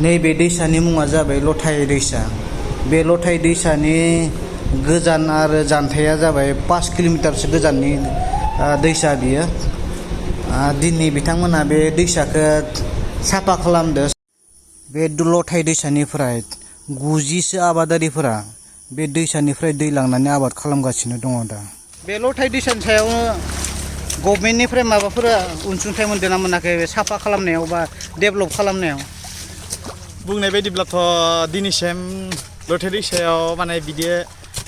नैबे दैसानि मुङा जाबाय लथाय दैसा। बे लथाय दैसानि गोजान आरो जानथाया जाबाय 5 किल'मिटारसो गोजाननि दैसा बियो। दिनै बिथांमोना बे दैसाखौ साफा खालामदो। बे लथाय दैसानिफ्राय 90सो आबादारिफोरा बे दैसानिफ्राय दै लांनानै आबाद खालामगासिनो दङ दा। बे लथाय दैसानि सायाव गभर्नमेन्टनिफ्राय माबाफोर अनसुंथाइ मोनदों ना मोनाखै साफा खालामनायाव बा डेभेलप खालामनायाव? बुंनाय बायदिब्लाथ' दिनैसिम लथाय दैसायाव माने बिदि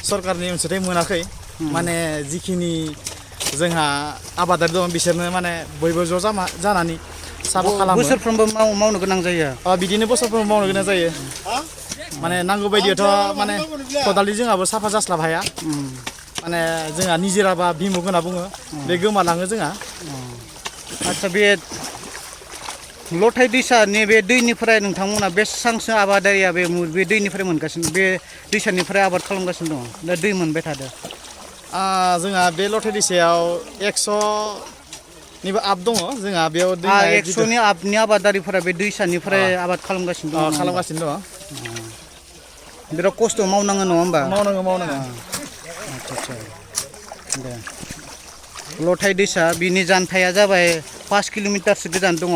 सरकारनि अनसुंथाइ मोनाखै। माने जिखिनि जोंहा आबादारि दं बिसोरनो माने बयबो ज' जानानै साफा खालामो। बोसोरफ्रोमबो मावनो गोनां जायो। बिदिनो बोसोरफ्रोमबो मावनो गोनां जायो। माने नांगौ बायदियाथ' माने खदालजों जोंहाबो साफा जास्लाब हाया। माने जोंहा निजिराबा बिमुग होनना बुङो, बे गोमालाङो जोंहा। आच्छा, बे लथाय दैसानि बे दैनिफ्राय नोंथांमोना बेसेबांसो आबादारिया बे दैनिफ्राय मोनगासिनो, बे दैसानिफ्राय आबाद खालामगासिनो दङ दा दै मोनबाय थादो? जोंहा बे लथाय दैसायाव 100निबो आब दङ। जोंहा बेयाव 100नि आबनि आबादारिफोरा बे दैसानिफ्राय आबाद खालामगासिनो दङ। खालामगासिनो दङ। बिराद खस्थ' मावनाङो नङा होमबा? मावनाङो। आच्छा दे। लथाय दैसा बिनि जानथाया जाबाय 5 किल'मिटारसो गोजान दङ।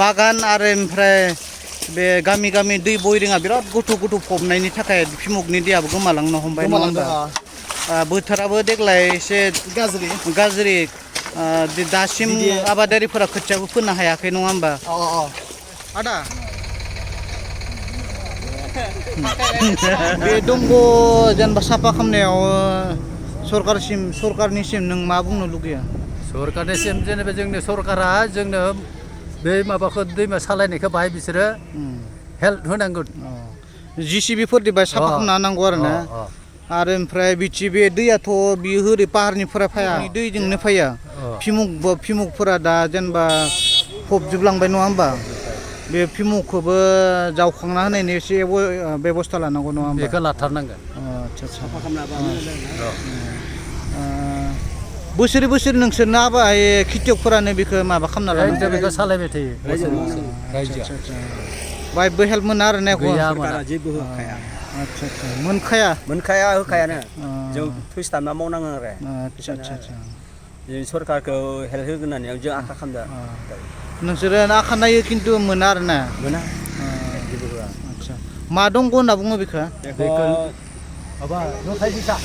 बागान आरो ओमफ्राय बे गामि गामि दै बयरिङा बिराद गोथौ गोथौ फबनायनि थाखाय फिमुगनि दैयाबो गोमालांनो हमबाय नङा होमबा? बोथोराबो देग्लाय एसे गाज्रि। दासिम आबादारिफोरा खोथियाबो फोनो हायाखै नङा होमबा? आदा बे दंग जेनेबा साफा खालामनायाव सरकारनिसिम नों मा बुंनो लुगैयो? सरकारनिसिम जेनेबा जोंनि सरकारा जोंनो बे माबाखौ दैमा सालायनायखौ बाहाय बिसोरो हेल्प होनांगोन। जिसिबिफोरदो बाहाय साफा खालामना होनांगौ आरो ना। आरो ओमफ्राय बिथि बे दैयाथ' बियो ओरै पाहारनिफ्राय फैया, दैजोंनो फैया। फिमुगफोरा दा जेनेबा फबजोबलांबाय नङा होमबा? बे फिमुगखौबो जावखांना होनायनि एसे बेबस्था लानांगौ नङा होमबा? बेखौ लाथारनांगोन। साफा बोसोरै बोसोरै नोंसोरनो खेथियकफोरानो बेखौ माबा खालामना लानांगौ, बेखौ सालायबाय थायो रायजोआ। बाहायबो हेल्प मोना आरो ना? जेबो होखाया। मोनखाया होखायानो। जों फैसा मावनाङो आरो। सरकारखौ हेल्प होगोन होननानै जों आसा खालामदों। नोंसोरो आखा नायो खिन्थु मोना आरो ना? मोना, जेबो होआ। मा दंग होनना बुङो बेखौ? लथाय दैसा।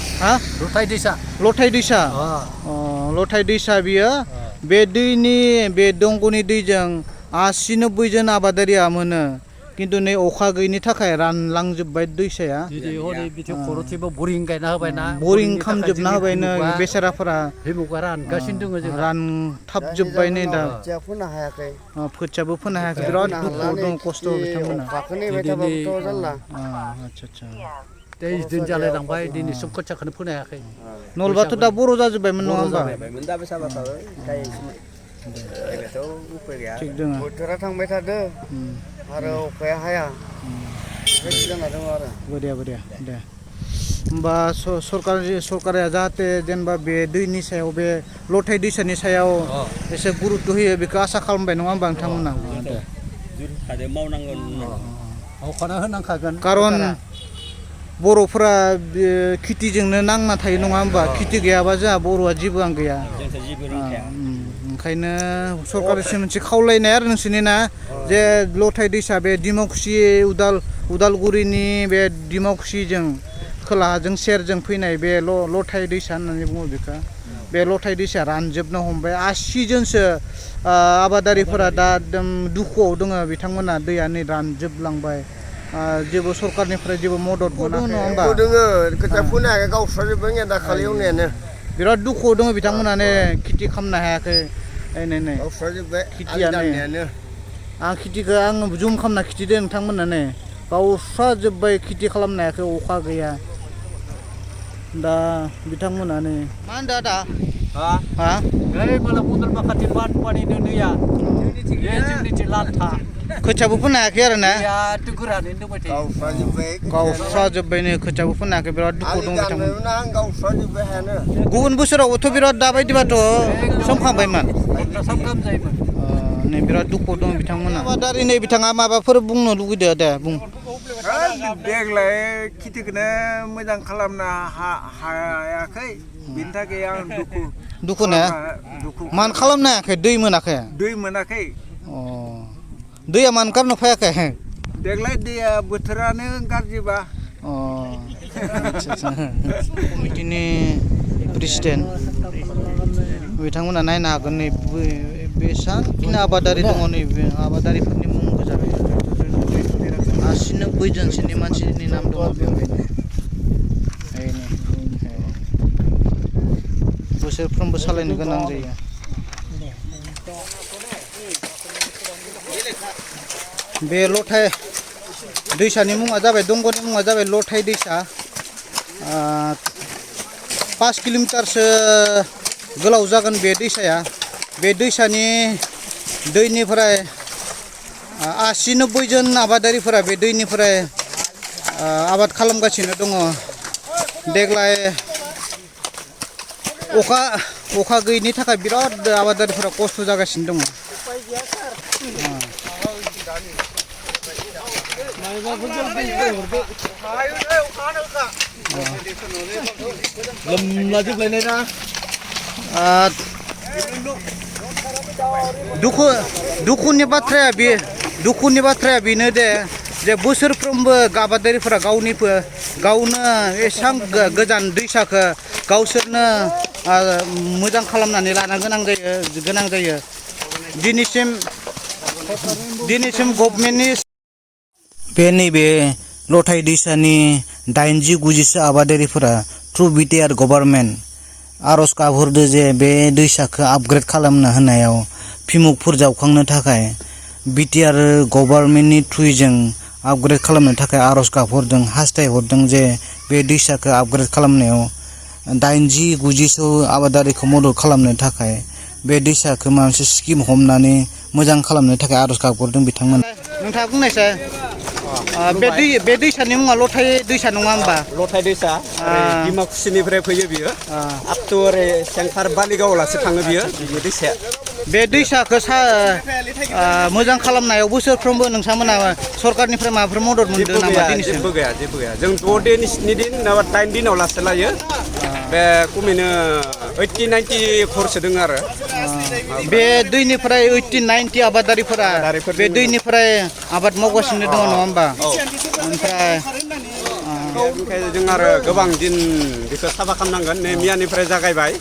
लथाय दैसा बियो। बे दंगनि दैजों 80-90 जन आबादारिया मोनो, खिन्थु नै अखा गैयिनि थाखाय रानलांजोब्बाय दैसाया। बरिं गायना होबाय ना, बरिं खालामजोबना होबायनो बेसेराफोरा रानगासिनो दङ। रानथाबजोब्बाय नै दा। खोथियाबो फोनो हायाखै। बिराद दुखुआव दं, खस्थ' बिथांमोना। दिन जालायलांबाय, दिनैसिम खोथियाखौनो फोनो हायाखै। नलबाथ' दा बर' जाजोब्बायमोन नङा होमबा? थिग दङ। बोथोरा थांबाय थादो आरो अखाया हाया, बेबायदि जाना दङ आरो। बरिया दे। होमबा सरकारा जाहाथे जेनेबा बे दैनि सायाव, बे लथाय दैसानि सायाव एसे गुरुत्त' होयो, बेखौ आसा खालामबाय नङा होमबा नोंथांमोना? होनांखागोन। खारन बर'फोरा खेथिजोंनो नांना थायो नङा होमबा? खेथि गैयाबा जोंहा बर'आ जेबोआनो गैया। ओंखायनो सरकारनिसिम मोनसे खावलायनाय आरो नोंसोरनि ना, जे लथाय दैसा बे डिमाकुसि उदालगुरिनि बे डिमाकुसिजों खोलाहाजों सेरजों फैनाय बे लथाय दैसा होननानै बुङो बेखौ। बे लथाय दैसाया रानजोबनो हमबाय। 80 जनसो आबादारिफोरा दा एकदम दुखुआव दङ। बिथांमोना दैया नै रानजोबलांबाय। जेबो सरकारनिफ्राय जेबो मदद मोनाखै नङा होमबा? खोथिया फोनो हायाखै, गावस्राजोब्बाय दाखालि एवनायानो। बिराद दुखुआव दङ बिथांमोनानो, खेथि खालामनो हायाखै। गावस्राजोब्बाय। आं खेथिखौ जुम खालामना खिथिदों नोंथांमोनानो, गावस्राजोब्बाय, खेथि खालामनो हायाखै, अखा गैया। दा बिथांमोनानो मा होनदों आदा? खोथियाबो फोनो हायाखै आरो ना? गावस्राजोब्बायनो, खोथियाबो फोनो हायाखै। बिराद दुखुआव दं बिथांमोन। गुबुन बोसोरावबोथ' बिराद दाबायदिबाथ' सोमखांबायमोन। नै बिराद दुखु दं बिथांमोना आबादारि नै बिथाङा माबाफोर बुंनो लुगैदो दे बुं देग्लाय खेथिखौनो मोजां खालामनो हायाखै बिनि थाखाय आं दुखु ने मान खालामनो हायाखै दै मोनाखै दै मोनाखै दैया मानो कारनो फैयाखै देग्लाय दैया बोथोरानो गाज्रिबा कमिटिनि प्रेसिडेन्ट बिथांमोना नायनो हागोन नै बेसांखिनि आबादारि दङ नैबे आबादारिफोरनि मुं गोजाबै 80-90 जनसोनि मानसिनि नाम दङ बेवहायनो बोसोरफ्रोमबो सालायनो गोनां जायो बे लथाय दैसानि मुङा जाबाय दंग'नि मुङा जाबाय लथाय दैसा 5 किल'मिटारसो गोलाव जागोन बे दैसाया बे दैसानि दैनिफ्राय 80-90 जन आबादारिफोरा बे दैनिफ्राय आबाद खालामगासिनो दङ देग्लाय अखा गैयिनि थाखाय बिराद आबादारिफोरा खस्थ' जागासिनो दङ दुखुनि बाथ्राया बेनो दे जे बोसोरफ्रोमबो आबादारिफोरा गावनो एसां गोजान दैसाखौ गावसोरनो मोजां खालामनानै लानो गोनां जायो दिनैसिम गभर्नमेन्टनि बे नैबे लथाय दैसानि 80-90 आबादारिफोरा थ्रु बिटिआर गभर्नमेन्ट आर'ज गाबहरदो जे बे दैसाखौ आपग्रेड खालामनो होनायाव फिमुकफोर जावखांनो थाखाय बिटिआर गभर्नमेन्टनि थ्रुजों आपग्रेड खालामनो थाखाय आर'ज गाबहरदों हास्थायहरदों जे बे दैसाखौ आपग्रेड खालामनायाव 80-90 आबादारिखौ मदद खालामनो थाखाय बे दैसाखौ मोनसे स्किम हमनानै मोजां खालामनो थाखाय आर'ज गाबहरदों बिथांमोन नोंथाङा बुंनायसाय बे दैसानि मुङा लथाय दैसा नङा होमबा लथाय दैसा डिमाकुसिनिफ्राय फैयो बियो आपटु ओरै सेंखार बालिगावलासो थाङो बियो बे दैसाया बे दैसाखौ मोजां खालामनायाव बोसोरफ्रोमबो नोंथांमोना सरकारनिफ्राय माबाफोर मदद मोनदों नामा दिनैसिम जेबो गैया जों 6 दिन 7 दिन नङाबा 8 दिनाव लासो लायो बे खमैनो 80-90 खरसो दङ आरो बे दैनिफ्राय 80-90 आबादारिफोरा बे दैनिफ्राय आबाद मावगासिनो दङ नङा होमबा ओमफ्राय जों आरो गोबां दिन बेखौ साफा खालामनांगोन नै मियानिफ्राय जागायबाय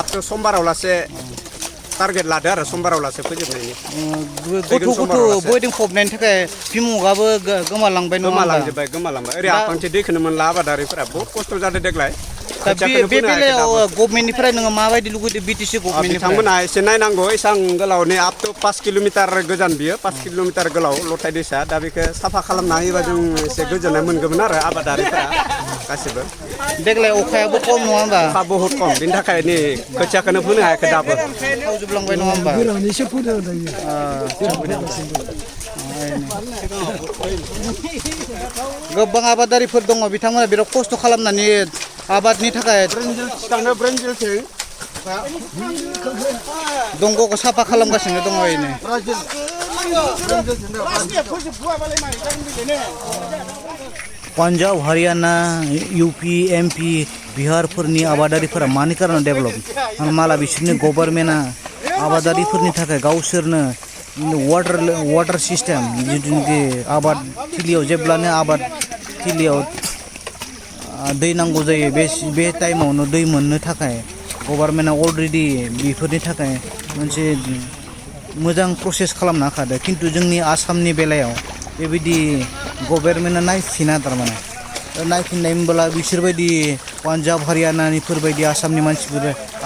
आपटु समबाराव लासे टारगेट लादो आरो समबाराव लासे फोजोबनायनि गथ' बयदिं फबनायनि थाखाय फिमुगाबो गोमालांबाय गोमालांबाय ओरै आफांथि दैखौनो मोनला आबादारिफोरा बहुत खस्थ' जादों देग्लाय बे बेलायाव गभर्नमेन्टनिफ्राय नोङो माबायदि लुगैदो बिटिसि गभर्नमेन्टनिफ्राय बिथांमोना एसे नायनांगौ एसां गोलावनि आपटु 5 किल'मिटार गोजान बियो 5 किल'मिटार गोलाव लथाय दैसा दा बेखौ साफा खालामना होयोबा जों एसे गोजोननाय मोनगौमोन आरो आबादारिफोरा गासिबो देग्लाय अखायाबो खम नङा होमबा अखा बहुत खम बेनि थाखाय नै खोथियाखौनो फोनो हायाखै दाबो थावजोबलांबाय नङा होमबा गोबां आबादारिफोर दङ बिथांमोना बिराद खस्थ' खालामनानै आबादनि थाखाय दंग'खौ साफा खालामगासिनो दङ ओरैनो पान्जाब हारियाना इउपि एमपि बिहारफोरनि आबादारिफोरा मानि कारन डेभेलप माला बिसोरनि गभर्नमेन्टआ आबादारिफोरनि थाखाय गावसोरनो वाटार सिस्टेम जिथुनाखि आबाद थिलियाव जेब्लानो आबाद थिलियाव दै नांगौ जायो बे टाइमावनो दै मोननो थाखाय गभर्नमेन्टआ अलरेडि बेफोरनि थाखाय मोनसे मोजां प्रसेस खालामना होखादों खिन्थु जोंनि आसामनि बेलायाव बेबायदि गभर्नमेन्टआ नायफिना थारमाने नायफिननाय मोनब्ला बिसोरबायदि पान्जाब हारियानानिफोरबायदि आसामनि मानसिफोर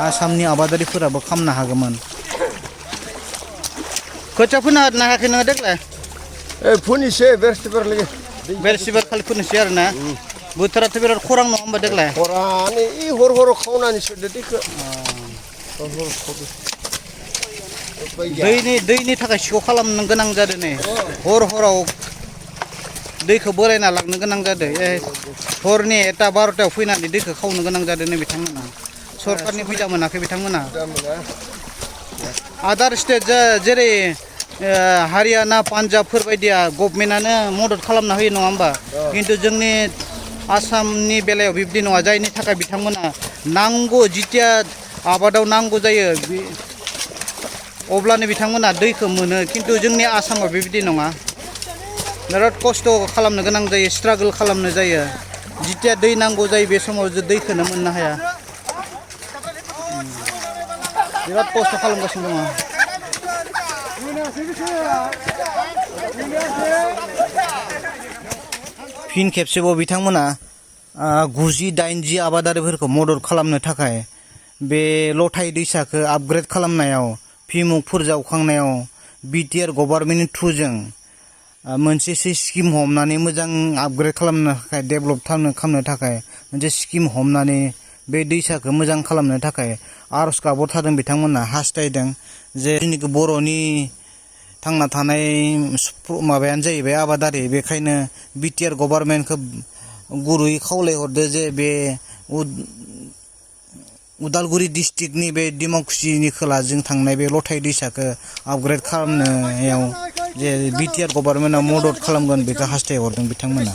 आसामनि आबादारिफोराबो खालामनो हागौमोन खोथिया फोनो हायाखै नोङो देग्लाय फोनोसै बेरसिबार खालि फोनोसै आरो ना बोथोराथ' बिराद खरां नङा होमबा देग्लाय खरान हर खावनानै सोदो दैखौ दैनि थाखाय सिख' खालामनो गोनां जादों नै हराव दैखौ बोरायना लांनो गोनां जादों हरनि 1-12 फैनानै दैखौ खावनो गोनां जादों नै बिथांमोना सरकारनि फैसा मोनाखै बिथांमोना आदार स्टेट जेरै हारियाना पान्जाबफोर बायदिया गभर्नमेन्टआनो मदद खालामना होयो नङा होमबा खिन्थु जोंनि आसामनि बेलायाव बिब्दि नङा जायनि थाखाय बिथांमोना नांगौ जितिया आबादाव नांगौ जायो अब्लानो बिथांमोना दैखौ मोनो खिन्थु जोंनि आसामाव बेबायदि नङा बिराद खस्थ' खालामनो गोनां जायो स्ट्रागल खालामनो जायो जितिया दै नांगौ जायो बे समाव जों दैखौनो मोननो हाया बिराद खस्थ' खालामगासिनो दङ फिन खेबसेबाव बिथांमोना 90-80 आबादारिफोरखौ मदद खालामनो थाखाय बे लथाय दैसाखौ आपग्रेड खालामनायाव फिमुकफोर जावखांनायाव बिटिआर गभर्नमेन्टनि थ्रुजों मोनसे स्किम हमनानै मोजां आपग्रेड खालामनो थाखाय डेभेलप खालामनो थाखाय मोनसे स्किम हमनानै बे दैसाखौ मोजां खालामनो थाखाय आरज गाबहरथारदों बिथांमोना हास्थायदों जे जोंनि बर'नि थांना थानाय माबायानो जाहैबाय आबादारि बेखायनो बिटिआर गभर्नमेन्टखौ गुरैयै खावलायहरदो जे बे उदालगुरि डिस्ट्रिक्टनि बे डिमाकुसिनि खोलाजों थांनाय बे लथाय दैसाखौ आपग्रेड खालामनायाव जे बिटिआर गभर्नमेन्टआ मदद खालामगोन बेखौ हास्थायहरदों बिथांमोना